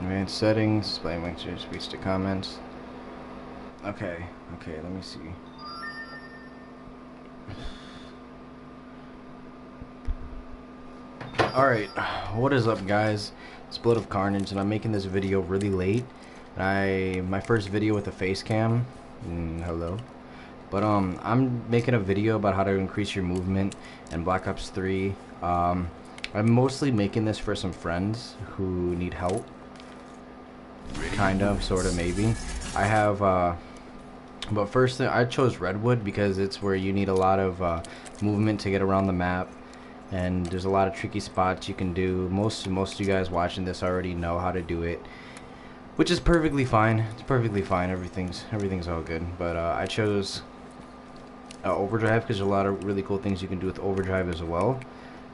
Advanced settings, display mixture, speech to comments. Okay, let me see. Alright, what is up guys? It's Blood of Carnage and I'm making this video really late. My first video with a face cam. Hello. But I'm making a video about how to increase your movement in Black Ops 3. I'm mostly making this for some friends who need help. Kind of, sort of, maybe. I have, but first I chose Redwood because it's where you need a lot of movement to get around the map. And there's a lot of tricky spots you can do. Most of you guys watching this already know how to do it, which is perfectly fine. It's perfectly fine. Everything's all good. But I chose Overdrive because there's a lot of really cool things you can do with Overdrive as well.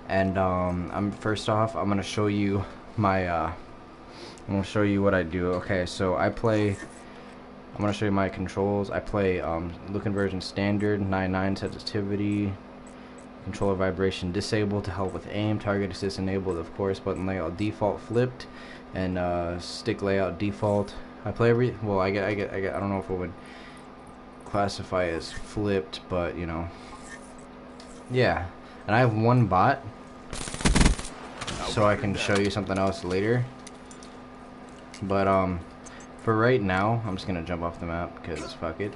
And first off, I'm gonna show you my I'm gonna show you what I do. Okay, so I'm gonna show you my controls. I play look conversion standard, 9.9 sensitivity. Controller vibration disabled to help with aim. Target assist enabled, of course. Button layout default flipped, and stick layout default. I play well. I don't know if it would classify as flipped, but you know. Yeah, and I have one bot, so I can show you something else later. But for right now, I'm just gonna jump off the map because fuck it.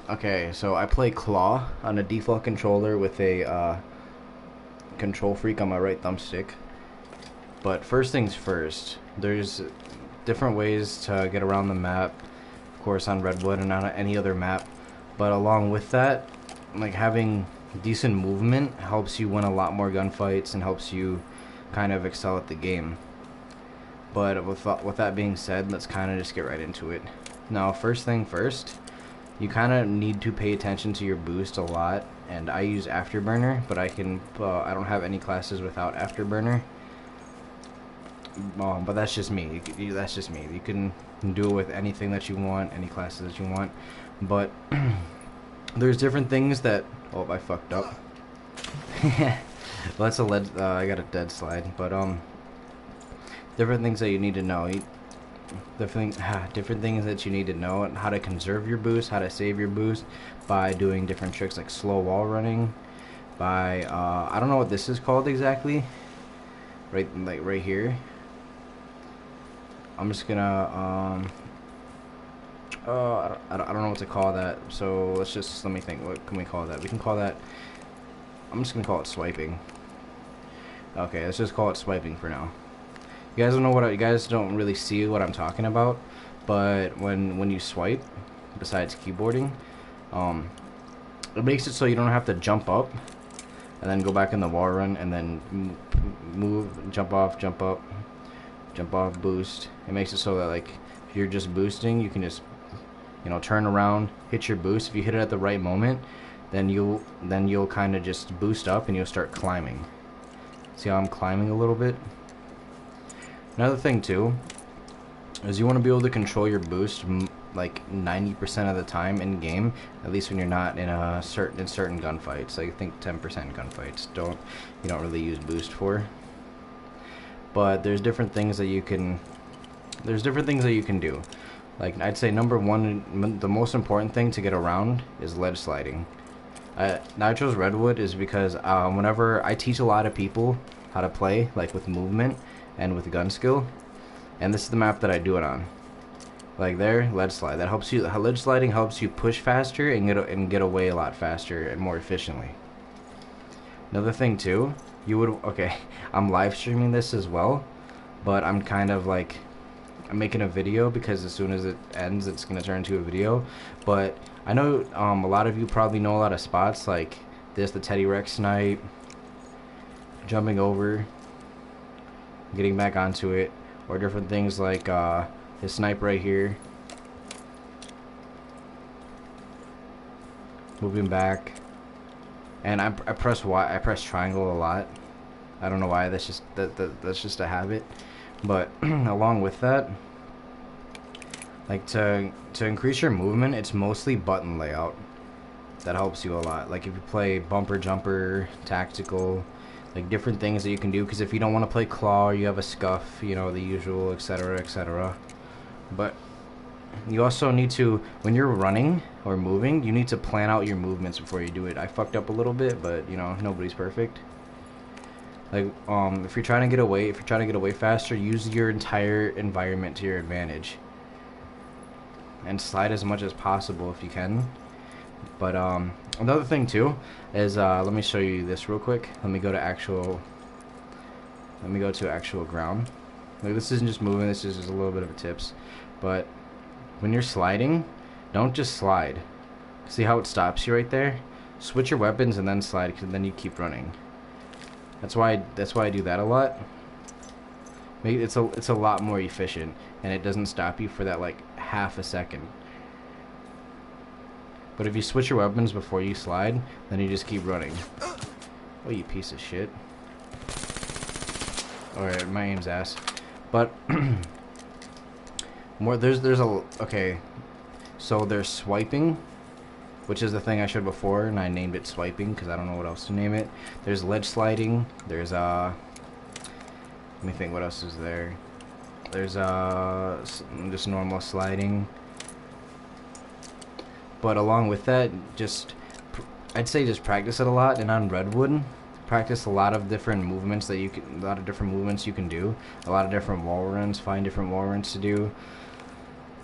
Okay, so I play Claw on a default controller with a control freak on my right thumbstick. But first things first, there's different ways to get around the map, of course on Redwood and on any other map. But along with that, like having decent movement helps you win a lot more gunfights and helps you kind of excel at the game. But with that being said, let's kind of just get right into it. Now, first thing first, you kind of need to pay attention to your boost a lot, and I use Afterburner, but I don't have any classes without Afterburner. But that's just me. That's just me. You can do it with anything that you want, any classes that you want. But there's different things that. Oh, I fucked up. Well, that's a lead. I got a dead slide. But different things that you need to know. Different things that you need to know, and how to conserve your boost, how to save your boost by doing different tricks like slow wall running, by I don't know what this is called exactly, right here. I'm just gonna I don't know what to call that, so let me think. What can we call that? We can call that, I'm just gonna call it swiping. Okay, let's just call it swiping for now. You guys don't really see what I'm talking about, but when you swipe, besides keyboarding, it makes it so you don't have to jump up and then go back in the wall run and then move, jump off, jump up, jump off, boost. It makes it so that like if you're just boosting, you can just turn around, hit your boost. If you hit it at the right moment, then you'll kind of just boost up and you'll start climbing. See how I'm climbing a little bit? Another thing too is you want to be able to control your boost like 90% of the time in game, at least when you're not in certain gunfights. Like I think 10% gunfights you don't really use boost for. But there's different things that you can do. Like I'd say number one, the most important thing to get around is ledge sliding. Now I chose Redwood is because whenever I teach a lot of people how to play, like with movement and with gun skill, and this is the map that I do it on. Like there, ledge slide. That helps you. Ledge sliding helps you push faster and get away a lot faster and more efficiently. Another thing too, okay, I'm live streaming this as well, but I'm kind of like I'm making a video because as soon as it ends, it's gonna turn into a video. But I know a lot of you probably know a lot of spots like this, the Teddy Rex snipe, jumping over, getting back onto it, or different things like his snipe right here, moving back, and I press Y, I press triangle a lot. I don't know why. That's just a habit. But along with that, like to increase your movement, it's mostly button layout that helps you a lot. Like if you play bumper jumper, tactical, like different things that you can do. Because if you don't want to play claw, or you have a scuff, you know, the usual, etc., etc. But you also need to, when you're running or moving, you need to plan out your movements before you do it. I fucked up a little bit, but you know, nobody's perfect. Like, if you're trying to get away faster, use your entire environment to your advantage. And slide as much as possible if you can. But, another thing too is, let me show you this real quick. Let me go to actual ground. Like, this isn't just moving, this is just a little bit of a tips. But, when you're sliding, don't just slide. See how it stops you right there? Switch your weapons and then slide, because then you keep running. That's why I do that a lot. It's a lot more efficient, and it doesn't stop you for that like half a second. But if you switch your weapons before you slide, then you just keep running. Oh, you piece of shit. Alright, my aim's ass. But okay. So there's swiping, which is the thing I showed before, and I named it swiping because I don't know what else to name it. There's ledge sliding. There's let me think, what else is there? There's just normal sliding. But along with that, I'd say just practice it a lot. And on Redwood, practice a lot of different movements you can do. A lot of different wall runs. Find different wall runs to do.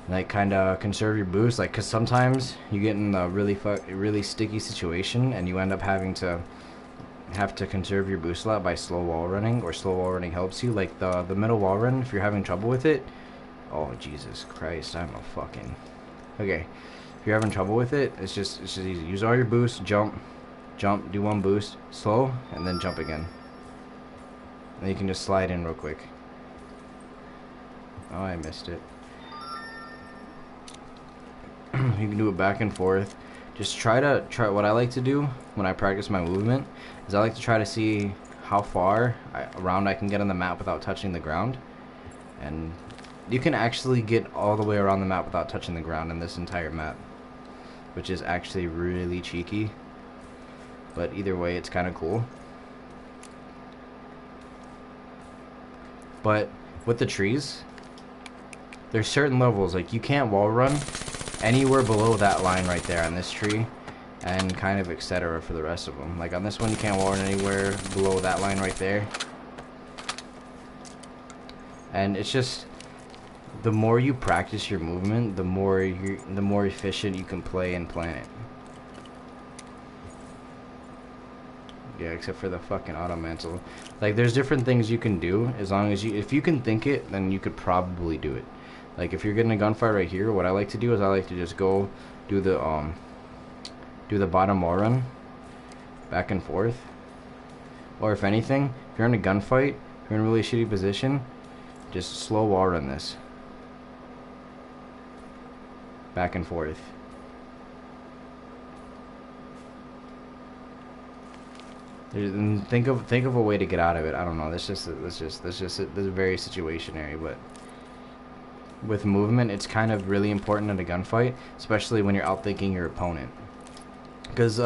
Like, kind of conserve your boost, like, because sometimes you get in a really sticky situation and you end up having to conserve your boost a lot by slow wall running, or slow wall running helps you. Like the middle wall run, if you're having trouble with it, oh Jesus Christ, I'm a fucking okay. If you're having trouble with it, it's just easy. Use all your boosts, jump, do one boost, slow, and then jump again. And you can just slide in real quick. Oh, I missed it. You can do it back and forth. Just try what I like to do when I practice my movement is I like to try to see how far around I can get on the map without touching the ground. And you can actually get all the way around the map without touching the ground in this entire map, which is actually really cheeky. But either way, it's kind of cool. But with the trees, there's certain levels, like you can't wall run anywhere below that line right there on this tree, and kind of etc. for the rest of them. Like on this one, you can't wall run anywhere below that line right there. And it's just, the more you practice your movement, the more efficient you can play and plan it. Yeah, except for the fucking auto mantle. Like, there's different things you can do as long as if you can think it, then you could probably do it. Like, if you're getting a gunfight right here, what I like to do is I like to just go do the bottom wall run back and forth. Or if anything, if you're in a gunfight, if you're in a really shitty position, just slow wall run this back and forth. And think of a way to get out of it. I don't know. That's just very situationary. But with movement, it's kind of really important in a gunfight, especially when you're outthinking your opponent. Because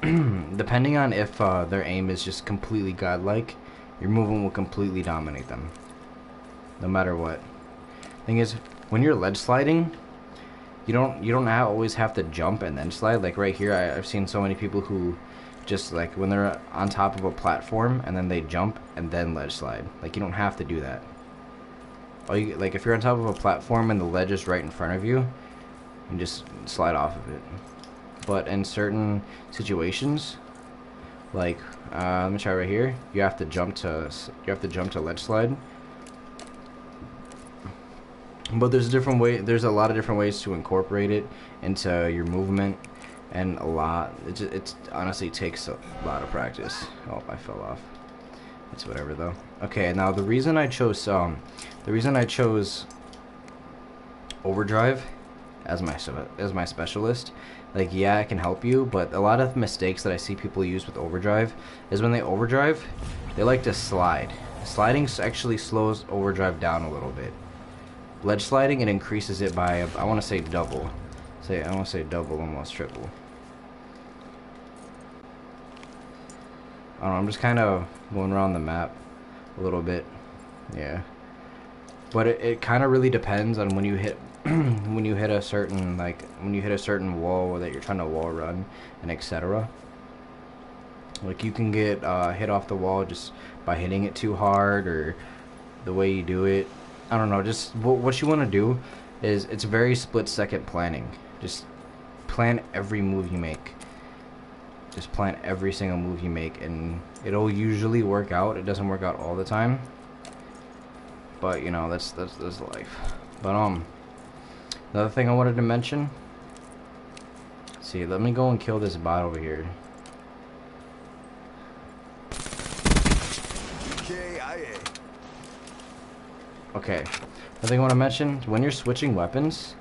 depending on if their aim is just completely godlike, your movement will completely dominate them, no matter what. Thing is, when you're ledge sliding, you don't always have to jump and then slide. Like right here, I've seen so many people who just, like, when they're on top of a platform and then they jump and then ledge slide. Like, you don't have to do that. Like, if you're on top of a platform and the ledge is right in front of you, you can just slide off of it. But in certain situations, like let me try right here, you have to jump to ledge slide. But there's a lot of different ways to incorporate it into your movement. And it honestly takes a lot of practice. Oh, I fell off. It's whatever though. Okay, now the reason I chose overdrive as my specialist, like, yeah, it can help you, but a lot of mistakes that I see people use with overdrive is when they overdrive, they like to slide. Sliding actually slows overdrive down a little bit. Ledge sliding, it increases it by, I want to say double. I want to say double, almost triple. I don't know, I'm just kind of going around the map a little bit. Yeah. But it kind of really depends on when you hit when you hit a certain wall that you're trying to wall run and etc. Like you can get hit off the wall just by hitting it too hard or the way you do it. I don't know, just what you want to do is it's very split second planning. Just plan every move you make. Just plan every single move you make, and it'll usually work out. It doesn't work out all the time, but you know that's life. But another thing I wanted to mention. See, let me go and kill this bot over here. Okay, another thing I want to mention: when you're switching weapons.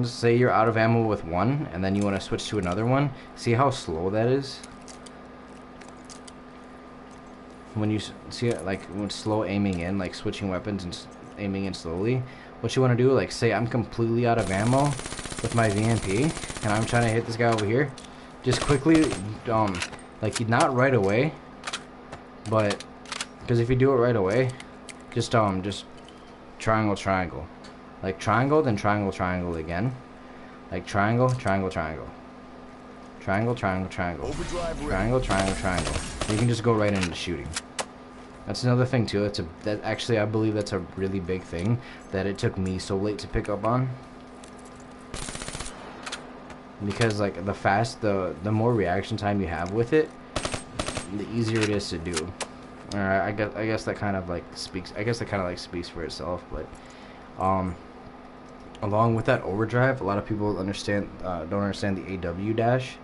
Say you're out of ammo with one, and then you want to switch to another one. See how slow that is? When you see it, like, when slow aiming in, like switching weapons and aiming in slowly. What you want to do, like, say I'm completely out of ammo with my VMP, and I'm trying to hit this guy over here. Just quickly, like, not right away, but, because if you do it right away, just triangle. Like triangle, then triangle again. Like triangle. Triangle. You can just go right into shooting. That's another thing too. Actually, I believe that's a really big thing that it took me so late to pick up on. Because like the more reaction time you have with it, the easier it is to do. Alright, I guess that kind of like speaks. I guess that kind of like speaks for itself, but along with that overdrive, a lot of people don't understand the AW dash,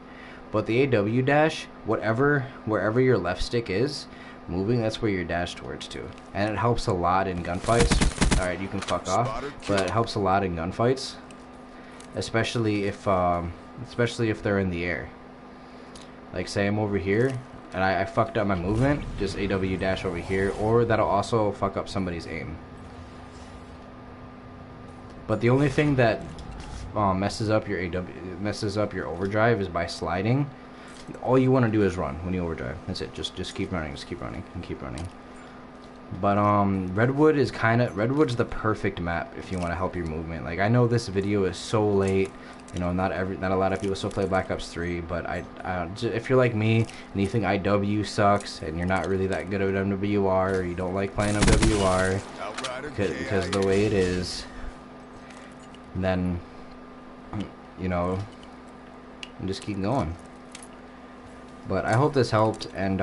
but the AW dash, wherever your left stick is moving, that's where your dash towards to, and it helps a lot in gunfights. All right, you can fuck off, but it helps a lot in gunfights, especially if they're in the air. Like say I'm over here and I fucked up my movement, just AW dash over here, or that'll also fuck up somebody's aim. But the only thing that messes up your overdrive is by sliding. All you want to do is run when you overdrive. That's it. Just keep running. Just keep running and keep running. But Redwood's the perfect map if you want to help your movement. Like I know this video is so late. You know, not a lot of people still play Black Ops 3. But if you're like me and you think IW sucks and you're not really that good at MWR, or you don't like playing MWR because of the way it is, then you know, just keep going. But I hope this helped, and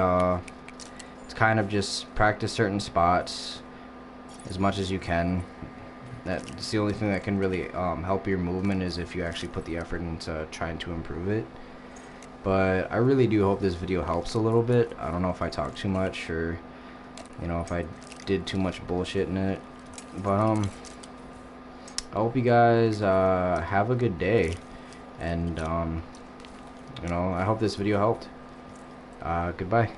it's kind of just practice certain spots as much as you can. That's the only thing that can really help your movement, is if you actually put the effort into trying to improve it. But I really do hope this video helps a little bit. I don't know if I talked too much, or you know, if I did too much bullshit in it, but I hope you guys have a good day, and you know, I hope this video helped. Goodbye.